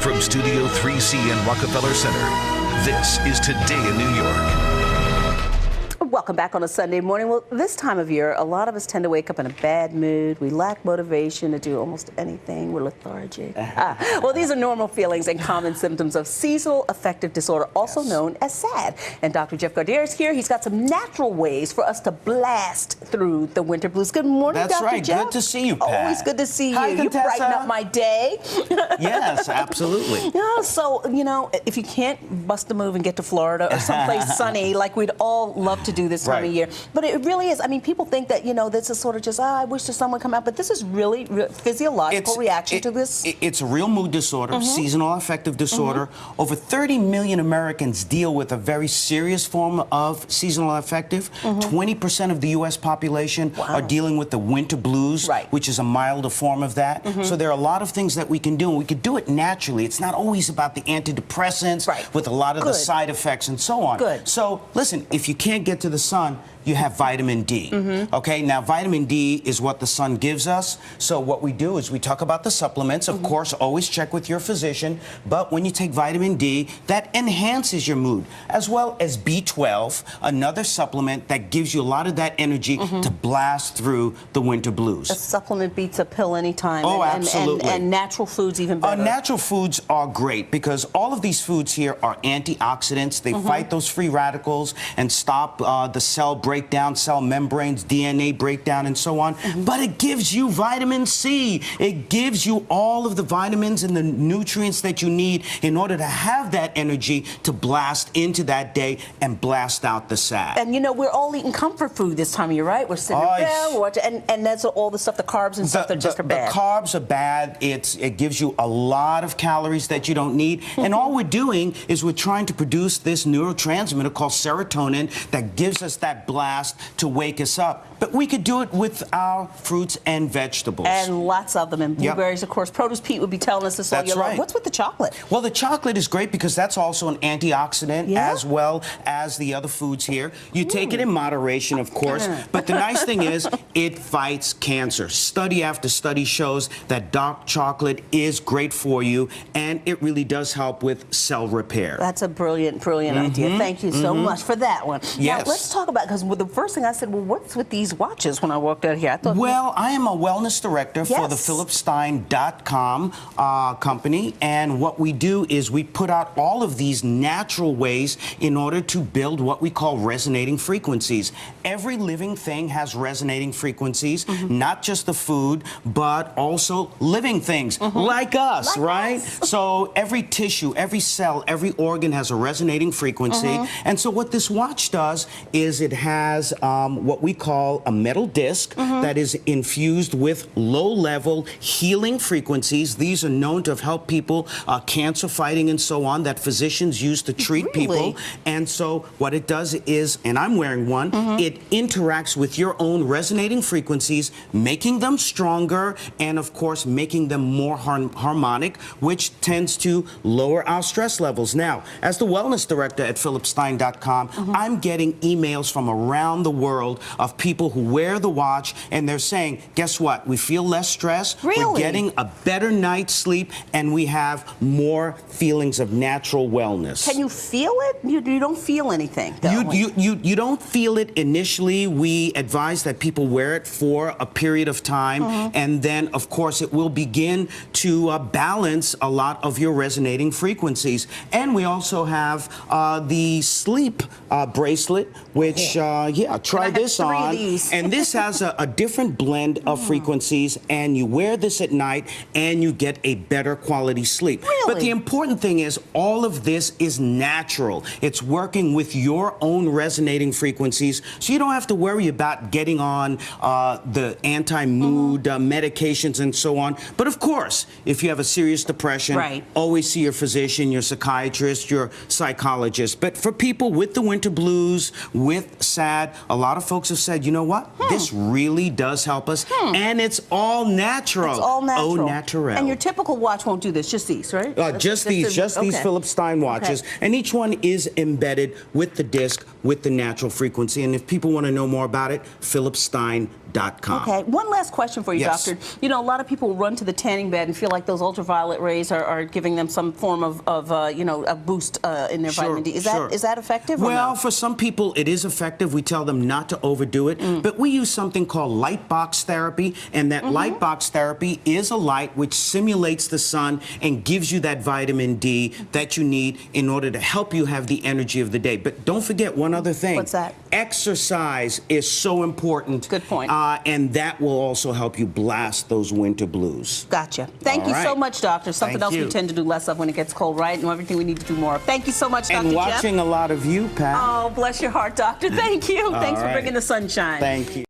From Studio 3C in Rockefeller Center, this is Today in New York. Welcome back on a Sunday morning. Well, this time of year, a lot of us tend to wake up in a bad mood. We lack motivation to do almost anything. We're lethargic. Well, these are normal feelings and common symptoms of seasonal affective disorder, also known as SAD. And Dr. Jeff Gadere is here. He's got some natural ways for us to blast through the winter blues. Good morning, That's Dr. right. Jeff. Good to see you, Pat. Always good to see Hi, you. You Contessa. brighten up my day. Yes, absolutely. Yeah, so, you know, if you can't bust a move and get to Florida or someplace sunny, like we'd all love to do this time of year. But it really is. I mean, people think that, you know, this is sort of just, I wish the sun would come out. But this is really physiological reaction to this. It's a real mood disorder, seasonal affective disorder. Over 30 million Americans deal with a very serious form of seasonal affective. 20% of the U.S. population are dealing with the winter blues, which is a milder form of that. So there are a lot of things that we can do, and we could do it naturally. It's not always about the antidepressants with a lot of the side effects and so on. So listen, if you can't get to the sun, you have vitamin D. Okay, now vitamin D is what the sun gives us. So what we do is we talk about the supplements. Of course, always check with your physician. But when you take vitamin D, that enhances your mood, as well as B12, another supplement that gives you a lot of that energy to blast through the winter blues. A supplement beats a pill anytime. Oh, absolutely. And natural foods even better. Natural foods are great because all of these foods here are antioxidants. They fight those free radicals and stop the cell breakdown, cell membranes, DNA breakdown, and so on. But it gives you vitamin C. It gives you all of the vitamins and the nutrients that you need in order to have that energy to blast into that day and blast out the SAD. And you know, we're all eating comfort food this time of year, right? We're sitting in bed, we're watching, and that's all the stuff, the carbs and stuff that just are bad. The carbs are bad. It gives you a lot of calories that you don't need. And all we're doing is we're trying to produce this neurotransmitter called serotonin that gives us that blast to wake us up. But we could do it with our fruits and vegetables. And lots of them, and blueberries, of course. Produce Pete would be telling us this all year long. What's with the chocolate? Well, the chocolate is great because that's also an antioxidant as well as the other foods here. You take it in moderation, of course, but the nice thing is it fights cancer. Study after study shows that dark chocolate is great for you, and it really does help with cell repair. That's a brilliant idea. Thank you so much for that one. Now, let's talk about, because the first thing I said, well, what's with these watches when I walked out here? I thought, well, I am a wellness director for the PhilipStein.com company, and what we do is we put out all of these natural ways in order to build what we call resonating frequencies. Every living thing has resonating frequencies, not just the food, but also living things like us, right? So every tissue, every cell, every organ has a resonating frequency, and so what this watch does is it has what we call a metal disc that is infused with low-level healing frequencies. These are known to have helped people cancer fighting and so on that physicians use to treat people. And so what it does is, and I'm wearing one, it interacts with your own resonating frequencies, making them stronger and, of course, making them more harmonic, which tends to lower our stress levels. Now, as the wellness director at PhilipStein.com, I'm getting emails from around the world of people who wear the watch, and they're saying, guess what? We feel less stress, we're getting a better night's sleep, and we have more feelings of natural wellness. Can you feel it? You don't feel anything, though. You don't feel it initially. We advise that people wear it for a period of time, and then, of course, it will begin to balance a lot of your resonating frequencies. And we also have the sleep bracelet, which, try this on. And this has a different blend of frequencies, and you wear this at night, and you get a better quality sleep. But the important thing is all of this is natural. It's working with your own resonating frequencies, so you don't have to worry about getting on the anti-mood medications and so on. But of course, if you have a serious depression, always see your physician, your psychiatrist, your psychologist. But for people with the winter blues, with SAD, had, a lot of folks have said, you know what? This really does help us, and it's all natural. It's all natural. Au naturel. And your typical watch won't do this, just these, right? Just these Philip Stein watches, and each one is embedded with the disc, with the natural frequency. And if people want to know more about it, philipstein.com. Okay, one last question for you, Yes. doctor. You know, a lot of people run to the tanning bed and feel like those ultraviolet rays are giving them some form of you know, a boost in their vitamin D. Is that effective? Well, for some people it is effective. We tell them not to overdo it, but we use something called light box therapy, and that light box therapy is a light which simulates the sun and gives you that vitamin D that you need in order to help you have the energy of the day. But don't forget one other thing. What's that? Exercise is so important. Good point. And that will also help you blast those winter blues. Gotcha. Thank you so much, doctor. Something else we you. tend to do less of when it gets cold, right? And everything we need to do more of. Thank you so much, Dr. And watching Jeff. a lot of you, Pat. Oh, bless your heart, doctor. Thank you. Thanks for bringing the sunshine. Thank you.